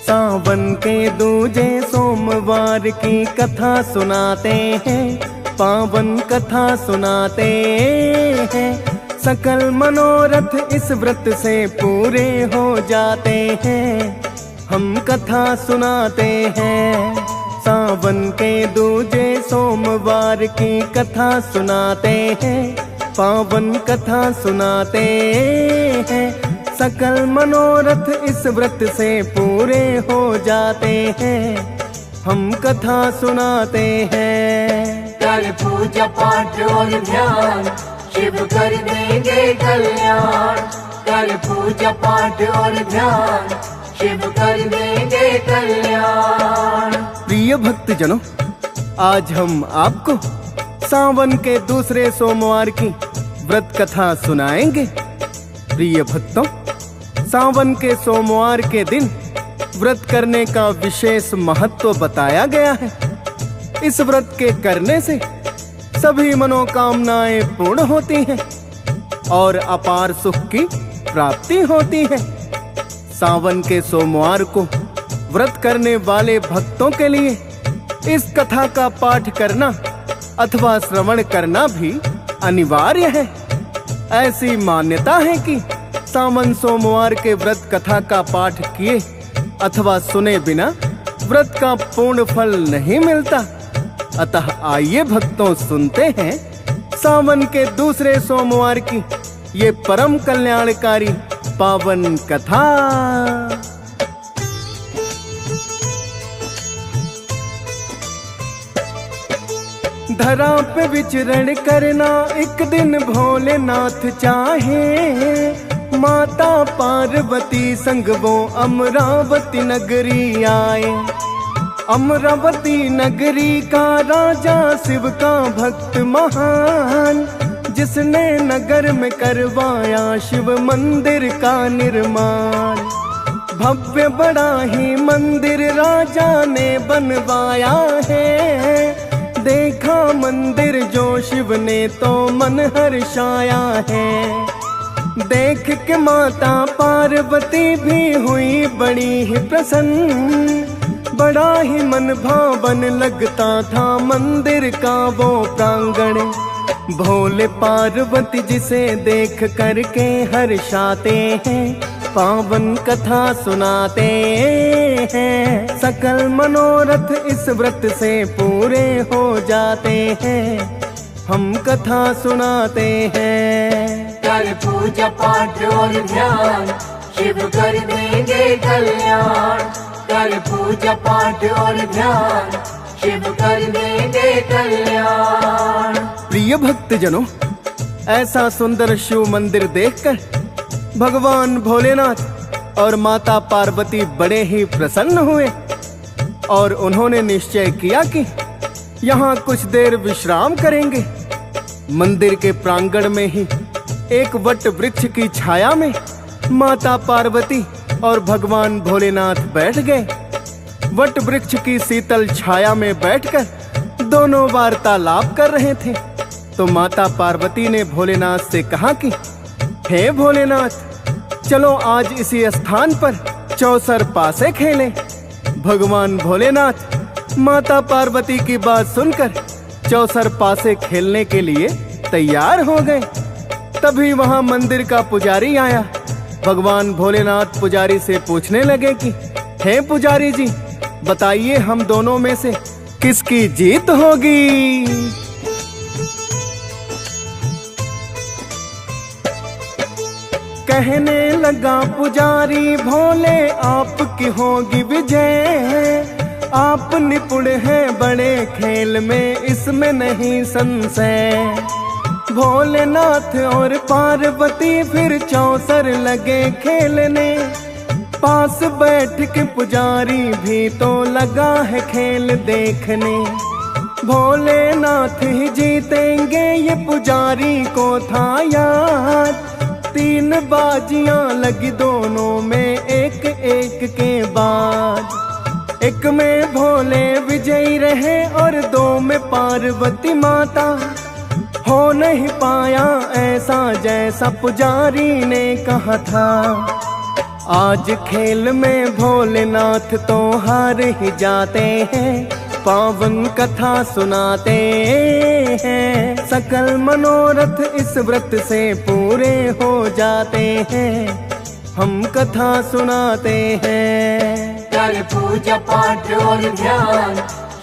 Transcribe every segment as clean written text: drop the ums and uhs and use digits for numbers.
सावन के दूजे सोमवार की कथा सुनाते हैं, पावन कथा सुनाते हैं। सकल मनोरथ इस व्रत से पूरे हो जाते हैं, हम कथा सुनाते हैं। सावन के दूजे सोमवार की कथा सुनाते हैं, पावन कथा सुनाते हैं। सकल मनोरथ इस व्रत से पूरे हो जाते हैं, हम कथा सुनाते हैं। कर पूजा पाठ और ध्यान, शिव कर देंगे कल्याण। कर पूजा पाठ और ध्यान, शिव कर देंगे कल्याण। प्रिय भक्तजनों, आज हम आपको सावन के दूसरे सोमवार की व्रत कथा सुनाएंगे। प्रिय भक्तों, सावन के सोमवार के दिन व्रत करने का विशेष महत्व बताया गया है। इस व्रत के करने से सभी मनोकामनाएं पूर्ण होती हैं और अपार सुख की प्राप्ति होती है। सावन के सोमवार को व्रत करने वाले भक्तों के लिए इस कथा का पाठ करना अथवा श्रवण करना भी अनिवार्य है। ऐसी मान्यता है कि सावन सोमवार के व्रत कथा का पाठ किए अथवा सुने बिना व्रत का पूर्ण फल नहीं मिलता। अतः आइए भक्तों, सुनते हैं सावन के दूसरे सोमवार की ये परम कल्याणकारी पावन कथा। धरा पे विचरण करना एक दिन भोलेनाथ चाहे। माता पार्वती संग वो अमरावती नगरी आए। अमरावती नगरी का राजा शिव का भक्त महान, जिसने नगर में करवाया शिव मंदिर का निर्माण। भव्य बड़ा ही मंदिर राजा ने बनवाया है। देखा मंदिर जो शिव ने तो मन हर्षाया है। देख के माता पार्वती भी हुई बड़ी ही प्रसन्न। बड़ा ही मन भावन लगता था मंदिर का वो प्रांगण। भोले पार्वती जिसे देख करके हर्षाते हैं, पावन कथा सुनाते हैं। सकल मनोरथ इस व्रत से पूरे हो जाते हैं, हम कथा सुनाते हैं। कर पूजा पाठ और ध्यान, शिव कर देंगे कल्याण। कर पूजा पाठ और ध्यान, शिव कर देंगे कल्याण। प्रिय भक्तजनों, ऐसा सुंदर शिव मंदिर देखकर भगवान भोलेनाथ और माता पार्वती बड़े ही प्रसन्न हुए और उन्होंने निश्चय किया कि यहाँ कुछ देर विश्राम करेंगे। मंदिर के प्रांगण में ही एक वट वृक्ष की छाया में माता पार्वती और भगवान भोलेनाथ बैठ गए। वट वृक्ष की शीतल छाया में बैठकर दोनों वार्तालाप कर रहे थे। तो माता पार्वती ने भोलेनाथ से कहा कि हे भोलेनाथ, चलो आज इसी स्थान पर चौसर पासे खेलें। भगवान भोलेनाथ माता पार्वती की बात सुनकर चौसर पासे खेलने के लिए तैयार हो गए। तभी वहां मंदिर का पुजारी आया। भगवान भोलेनाथ पुजारी से पूछने लगे कि हे पुजारी जी, बताइए हम दोनों में से किसकी जीत होगी। कहने लगा पुजारी, भोले आपकी होगी विजय। आप निपुण हैं बड़े खेल में, इसमें नहीं संशय। भोलेनाथ और पार्वती फिर चौसर लगे खेलने। पास बैठ के पुजारी भी तो लगा है खेल देखने। भोलेनाथ ही जीतेंगे ये पुजारी को था याद। 3 बाजियां लगी दोनों में एक एक के बाद। एक में भोले विजयी रहे और 2 में पार्वती माता। हो नहीं पाया ऐसा जैसा पुजारी ने कहा था। आज खेल में भोलेनाथ तो हार ही जाते हैं, पावन कथा सुनाते हैं। सकल मनोरथ इस व्रत से पूरे हो जाते हैं, हम कथा सुनाते हैं। कर पूजा पाठ और ध्यान,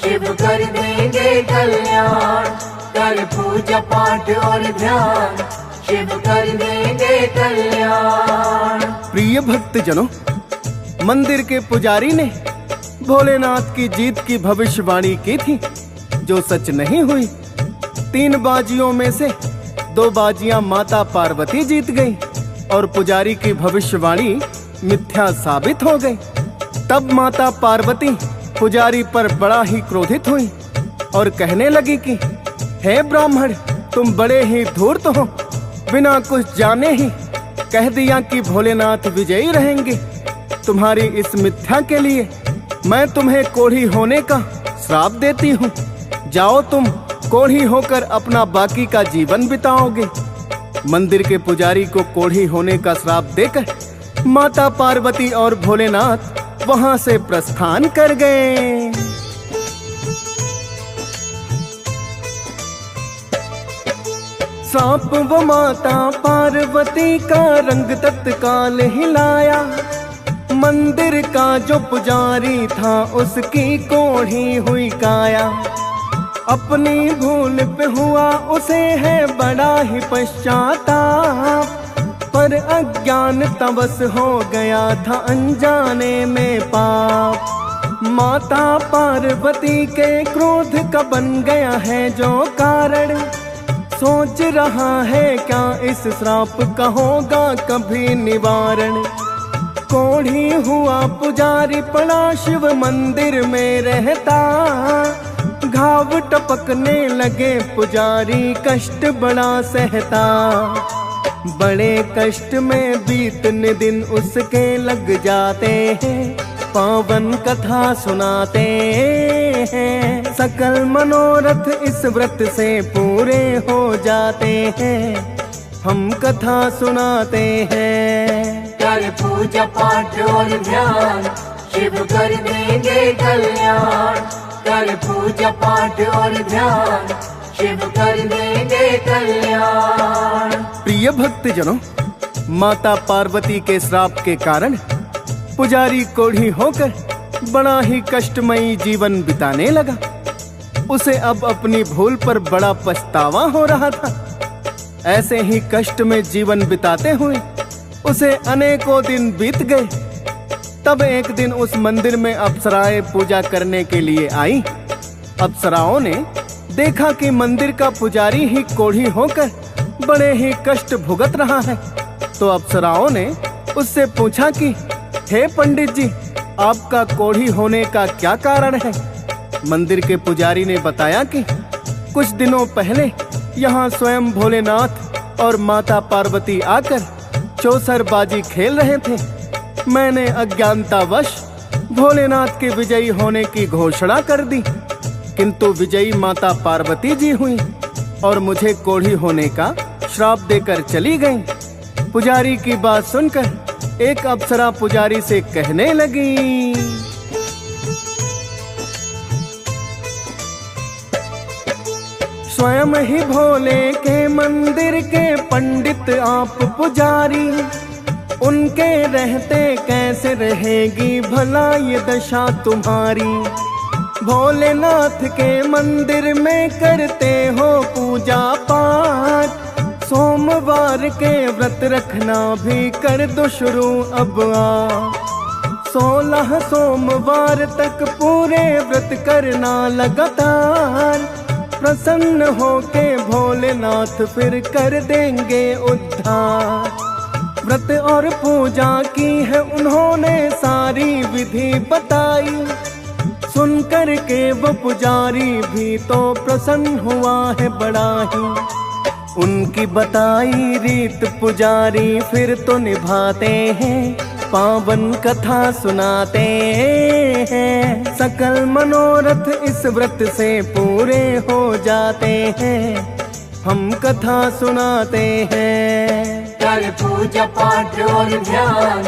शिव कर देंगे कल्याण। कर पूजा पाठ और ध्यान, शिव कर देंगे कल्याण। प्रिय भक्तजनों, मंदिर के पुजारी ने भोलेनाथ की जीत की भविष्यवाणी की थी, जो सच नहीं हुई। 3 बाजियों में से 2 बाजियां माता पार्वती जीत गई और पुजारी की भविष्यवाणी मिथ्या साबित हो गई। तब माता पार्वती पुजारी पर बड़ा ही क्रोधित हुई और कहने लगी कि हे ब्राह्मण, तुम बड़े ही धूर्त हो, बिना कुछ जाने ही कह दिया कि भोलेनाथ विजयी रहेंगे। तुम्हारी इस मिथ्या के लिए मैं तुम्हें कोढ़ी होने का श्राप देती हूँ। जाओ, तुम कोढ़ी होकर अपना बाकी का जीवन बिताओगे। मंदिर के पुजारी को कोढ़ी होने का श्राप देकर माता पार्वती और भोलेनाथ वहां से प्रस्थान कर गए। श्राप वो माता पार्वती का रंग तत्काल हिलाया। मंदिर का जो पुजारी था उसकी कोढ़ी हुई काया। अपनी भूल पे हुआ उसे है बड़ा ही पश्चाताप, पर अज्ञान तवस हो गया था अनजाने में पाप। माता पार्वती के क्रोध का बन गया है जो कारण, सोच रहा है क्या इस श्राप का होगा कभी निवारण। कोढ़ी हुआ पुजारी पड़ा शिव मंदिर में रहता, घाव टपकने लगे पुजारी कष्ट बड़ा सहता। बड़े कष्ट में बीतने दिन उसके लग जाते हैं, पावन कथा सुनाते हैं। सकल मनोरथ इस व्रत से पूरे हो जाते हैं, हम कथा सुनाते हैं। कर पूजा पाठ और ध्यान, शिव कर देंगे कल्याण। कर पूजा पाठ और ध्यान, शिव कर देंगे कल्याण। प्रिय भक्तजनों, माता पार्वती के श्राप के कारण पुजारी कोढ़ी होकर बड़ा ही कष्टमयी जीवन बिताने लगा। उसे अब अपनी भूल पर बड़ा पछतावा हो रहा था। ऐसे ही कष्ट में जीवन बिताते हुए उसे अनेकों दिन बीत गए। तब एक दिन उस मंदिर में अप्सराएं पूजा करने के लिए आई। अप्सराओं ने देखा कि मंदिर का पुजारी ही कोढ़ी होकर बड़े ही कष्ट भुगत रहा है, तो अप्सराओं ने उससे पूछा कि हे पंडित जी, आपका कोढ़ी होने का क्या कारण है? मंदिर के पुजारी ने बताया कि कुछ दिनों पहले यहाँ स्वयं भोलेनाथ और माता पार्वती आकर चौसरबाजी खेल रहे थे। मैंने अज्ञानतावश भोलेनाथ के विजयी होने की घोषणा कर दी, किंतु विजयी माता पार्वती जी हुई और मुझे कोढ़ी होने का श्राप देकर चली गई। पुजारी की बात सुनकर एक अप्सरा पुजारी से कहने लगी, स्वयं ही भोले के मंदिर के पंडित आप पुजारी, उनके रहते कैसे रहेगी भला ये दशा तुम्हारी। भोलेनाथ के मंदिर में करते हो पूजा पाठ, सोमवार के व्रत रखना भी कर दो शुरू अब आ। 16 सोमवार तक पूरे व्रत करना लगातार, प्रसन्न होके भोलेनाथ फिर कर देंगे उद्धार। व्रत और पूजा की है उन्होंने सारी विधि बताई, सुनकर के वो पुजारी भी तो प्रसन्न हुआ है बड़ा ही। उनकी बताई रीत पुजारी फिर तो निभाते हैं, पावन कथा सुनाते हैं। सकल मनोरथ इस व्रत से पूरे हो जाते हैं, हम कथा सुनाते हैं। कर पूजा पाठ और ध्यान,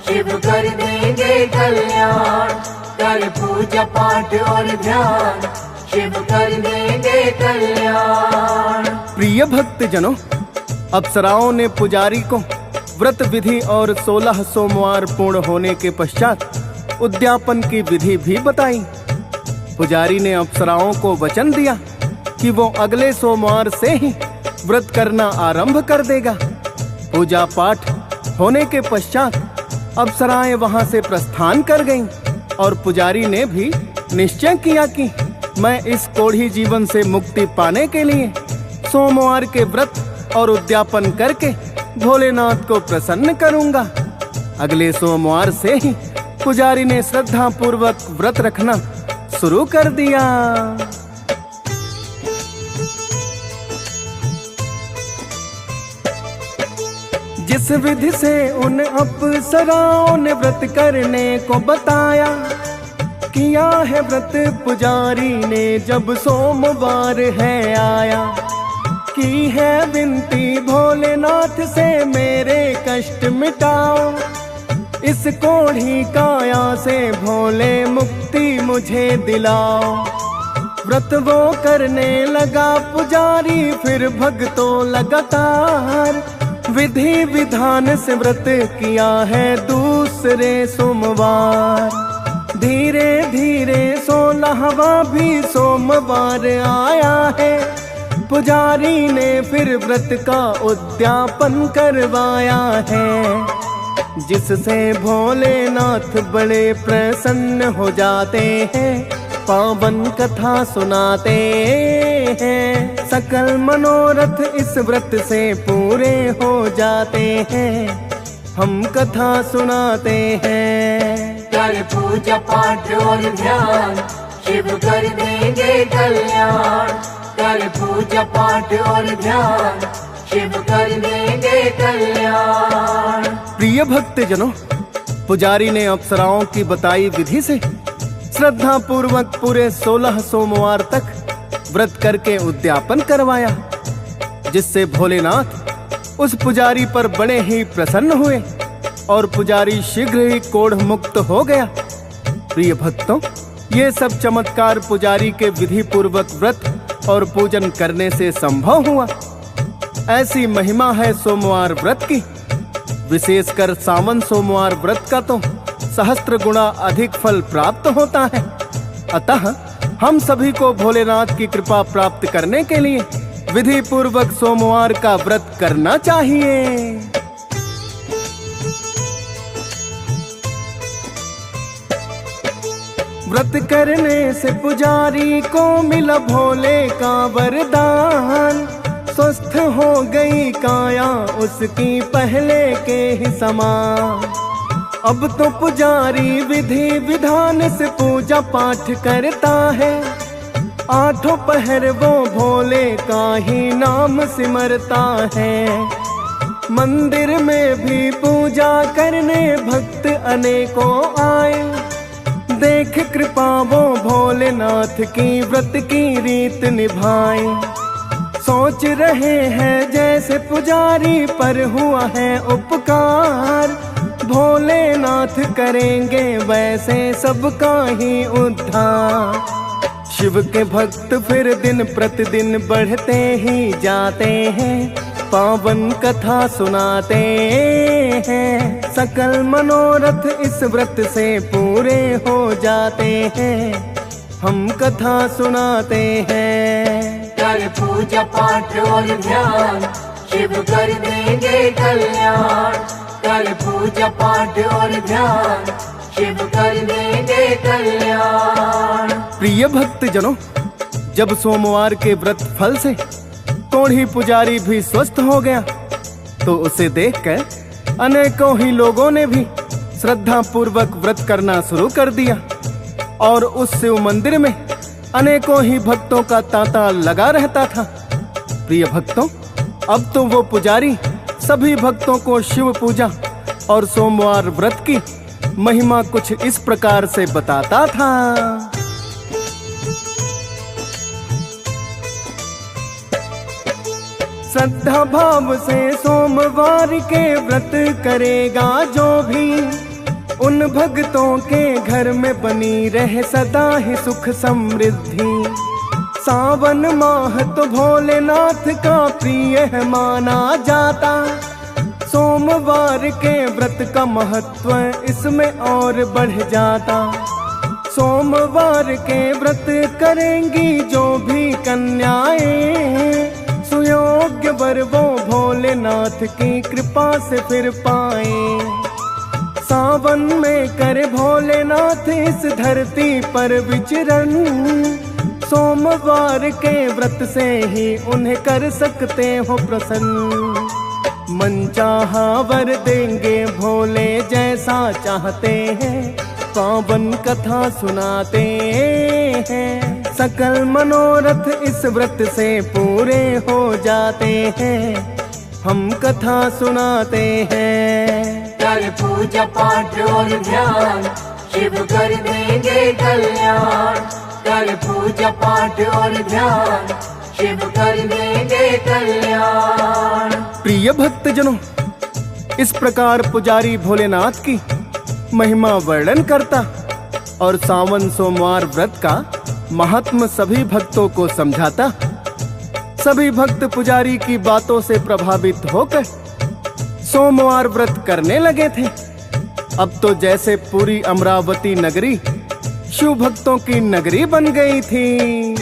शिव कर देंगे कल्याण। कर पूजा पाठ और ध्यान, शिव कर देंगे कल्याण। प्रिय भक्त जनों, अप्सराओं ने पुजारी को व्रत विधि और 16 सोमवार पूर्ण होने के पश्चात उद्यापन की विधि भी बताई। पुजारी ने अप्सराओं को वचन दिया कि वो अगले सोमवार से ही व्रत करना आरंभ कर देगा। पूजा पाठ होने के पश्चात अप्सराएं वहां से प्रस्थान कर गईं और पुजारी ने भी निश्चय किया कि मैं इस कोढ़ी जीवन से मुक्ति पाने के लिए सोमवार के व्रत और उद्यापन करके भोलेनाथ को प्रसन्न करूंगा। अगले सोमवार से ही पुजारी ने श्रद्धा पूर्वक व्रत रखना शुरू कर दिया। जिस विधि से उन अप्सराओं ने व्रत करने को बताया, किया है व्रत पुजारी ने जब सोमवार है आया। की है विनती भोलेनाथ से मेरे कष्ट मिटाओ, इस कोढ़ी काया से भोले मुक्ति मुझे दिलाओ। व्रत वो करने लगा पुजारी फिर भक्तों लगातार, विधि विधान से व्रत किया है दूसरे सोमवार। धीरे धीरे 16वां भी सोमवार आया है, पुजारी ने फिर व्रत का उद्यापन करवाया है। जिससे भोलेनाथ बड़े प्रसन्न हो जाते हैं, पावन कथा सुनाते हैं। सकल मनोरथ इस व्रत से पूरे हो जाते हैं, हम कथा सुनाते हैं। कर पूजा पाठ और ध्यान, शिव कर देंगे कल्याण। कर पूजा पाठ और ध्यान, शिव कर देंगे कल्याण। प्रिय भक्त जनों, पुजारी ने अप्सराओं की बताई विधि से श्रद्धा पूर्वक पूरे 16 सोमवार तक व्रत करके उद्यापन करवाया, जिससे भोलेनाथ उस पुजारी पर बड़े ही प्रसन्न हुए और पुजारी शीघ्र ही कोढ़ मुक्त हो गया। प्रिय भक्तों, ये सब चमत्कार पुजारी के विधि पूर्वक व्रत और पूजन करने से संभव हुआ। ऐसी महिमा है सोमवार व्रत की। विशेषकर सावन सोमवार व्रत का तो सहस्त्र गुणा अधिक फल प्राप्त होता है। अतः हम सभी को भोलेनाथ की कृपा प्राप्त करने के लिए विधि पूर्वक सोमवार का व्रत करना चाहिए। व्रत करने से पुजारी को मिला भोले का वरदान, स्वस्थ हो गई काया उसकी पहले के ही समान। अब तो पुजारी विधि विधान से पूजा पाठ करता है, आठों पहर वो भोले का ही नाम सिमरता है। मंदिर में भी पूजा करने भक्त अनेकों आए, देख कृपा वो भोलेनाथ की व्रत की रीत निभाए। सोच रहे हैं जैसे पुजारी पर हुआ है उपकार, भोलेनाथ करेंगे वैसे सबका ही उद्धार। शिव के भक्त फिर दिन प्रतिदिन बढ़ते ही जाते हैं, पावन कथा सुनाते हैं। सकल मनोरथ इस व्रत से पूरे हो जाते हैं, हम कथा सुनाते हैं। कर पूजा पाठ और ध्यान, शिव कर देंगे कल्याण। कर पूजा पाठ और ध्यान, शिव कर देंगे कल्याण। प्रिय भक्त जनों, जब सोमवार के व्रत फल से कोढ़ी पुजारी भी स्वस्थ हो गया, तो उसे देखकर अनेकों ही लोगों ने भी श्रद्धा पूर्वक व्रत करना शुरू कर दिया और उस शिव मंदिर में अनेकों ही भक्तों का तांता लगा रहता था। प्रिय भक्तों, अब तो वो पुजारी सभी भक्तों को शिव पूजा और सोमवार व्रत की महिमा कुछ इस प्रकार से बताता था। श्रद्धा भाव से सोमवार के व्रत करेगा जो भी, उन भक्तों के घर में बनी रहे सदा ही सुख समृद्धि। सावन माह तो भोलेनाथ का प्रिय है माना जाता। सोमवार के व्रत का महत्व इसमें और बढ़ जाता। सोमवार के व्रत करेंगी जो भी कन्याएं, सुयोग्य वर वो भोलेनाथ की कृपा से फिर पाए। सावन में करे भोलेनाथ इस धरती पर विचरण, सोमवार के व्रत से ही उन्हें कर सकते हो प्रसन्न। मनचाहा वर देंगे भोले जैसा चाहते हैं, पावन कथा सुनाते हैं। सकल मनोरथ इस व्रत से पूरे हो जाते हैं, हम कथा सुनाते हैं। कर पूजा पाठ और ध्यान, शिव कर देंगे कल्याण। कर पूजा पाठ और ध्यान, शिव कर देंगे कल्याण। प्रिय भक्तजनों, इस प्रकार पुजारी भोलेनाथ की महिमा वर्णन करता और सावन सोमवार व्रत का महात्म सभी भक्तों को समझाता। सभी भक्त पुजारी की बातों से प्रभावित होकर सोमवार व्रत करने लगे थे। अब तो जैसे पूरी अमरावती नगरी शिव भक्तों की नगरी बन गई थी।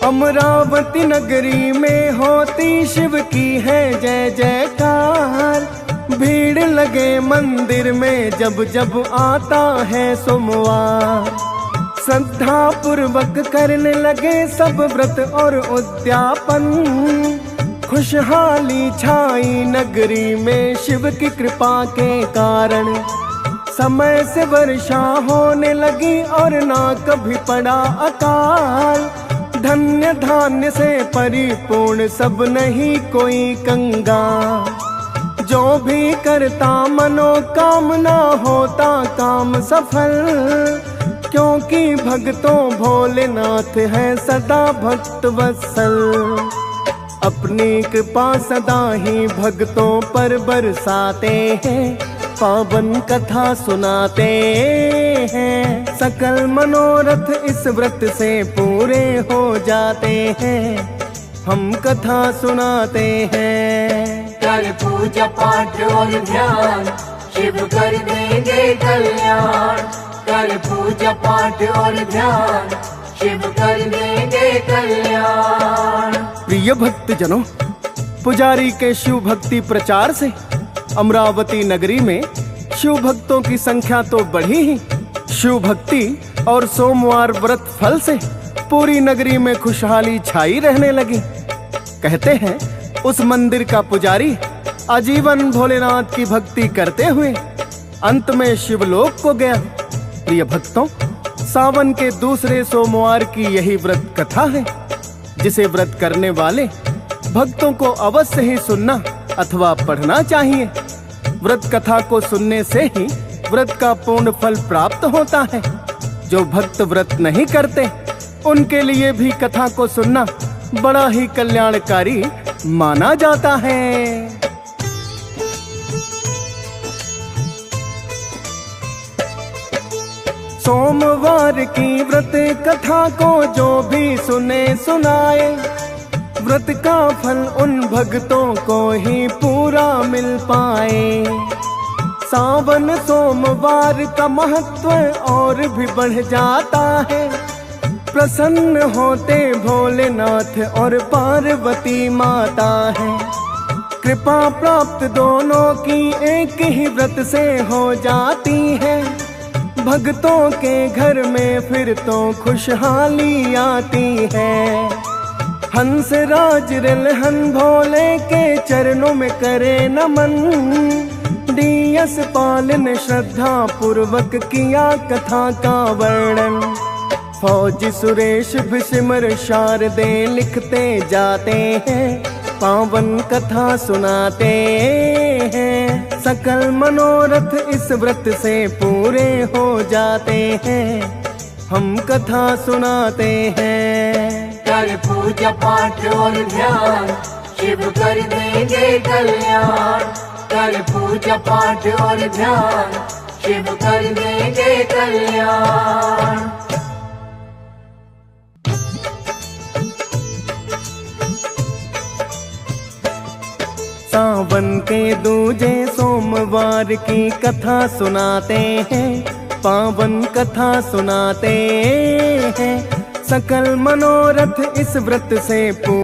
अमरावती नगरी में होती शिव की है जय जयकार। भीड़ लगे मंदिर में जब जब आता है सोमवार। श्रद्धा पूर्वक करने लगे सब व्रत और उद्यापन। खुशहाली छाई नगरी में शिव की कृपा के कारण। समय से वर्षा होने लगी और ना कभी पड़ा अकाल। धन्य धान्य से परिपूर्ण सब नहीं कोई कंगाल। जो भी करता मनोकामना होता काम सफल। क्योंकि भक्तों भोलेनाथ है सदा भक्त वत्सल। अपनी कृपा सदा ही भक्तों पर बरसाते हैं, पावन कथा सुनाते हैं। सकल मनोरथ इस व्रत से पूरे हो जाते हैं, हम कथा सुनाते हैं। कर पूजा पाठ और ध्यान, शिव कर देंगे कल्याण। कर पूजा पाठ और ध्यान, शिव कर देंगे कल्याण। प्रिय भक्तजनों, पुजारी के शिव भक्ति प्रचार से अमरावती नगरी में शिव भक्तों की संख्या तो बढ़ी ही, शिव भक्ति और सोमवार व्रत फल से पूरी नगरी में खुशहाली छाई रहने लगी। कहते हैं उस मंदिर का पुजारी आजीवन भोलेनाथ की भक्ति करते हुए अंत में शिवलोक को गया। प्रिय भक्तों, सावन के दूसरे सोमवार की यही व्रत कथा है, जिसे व्रत करने वाले भक्तों को अवश्य ही सुनना अथवा पढ़ना चाहिए। व्रत कथा को सुनने से ही व्रत का पूर्ण फल प्राप्त होता है। जो भक्त व्रत नहीं करते उनके लिए भी कथा को सुनना बड़ा ही कल्याणकारी माना जाता है। सोमवार की व्रत कथा को जो भी सुने सुनाए, व्रत का फल उन भक्तों को ही पूरा मिल पाए। सावन सोमवार का महत्व और भी बढ़ जाता है। प्रसन्न होते भोलेनाथ और पार्वती माता है। कृपा प्राप्त दोनों की एक ही व्रत से हो जाती है। भक्तों के घर में फिर तो खुशहाली आती है। हंस राज रिलहन भोले के चरणों में करे नमन। डीएस पाल ने श्रद्धा पूर्वक किया कथा का वर्णन। फौजी सुरेश भी सिमर शारदे लिखते जाते हैं। पावन कथा सुनाते हैं। सकल मनोरथ इस व्रत से पूरे हो जाते हैं। हम कथा सुनाते हैं। कर पूजा पाठ और ध्यान, शिव कर देंगे कल्याण। कर पूजा पाठ और ध्यान, शिव कर देंगे कल्याण। सावन के दूजे सोमवार की कथा सुनाते हैं, पावन कथा सुनाते हैं। सकल मनोरथ इस व्रत से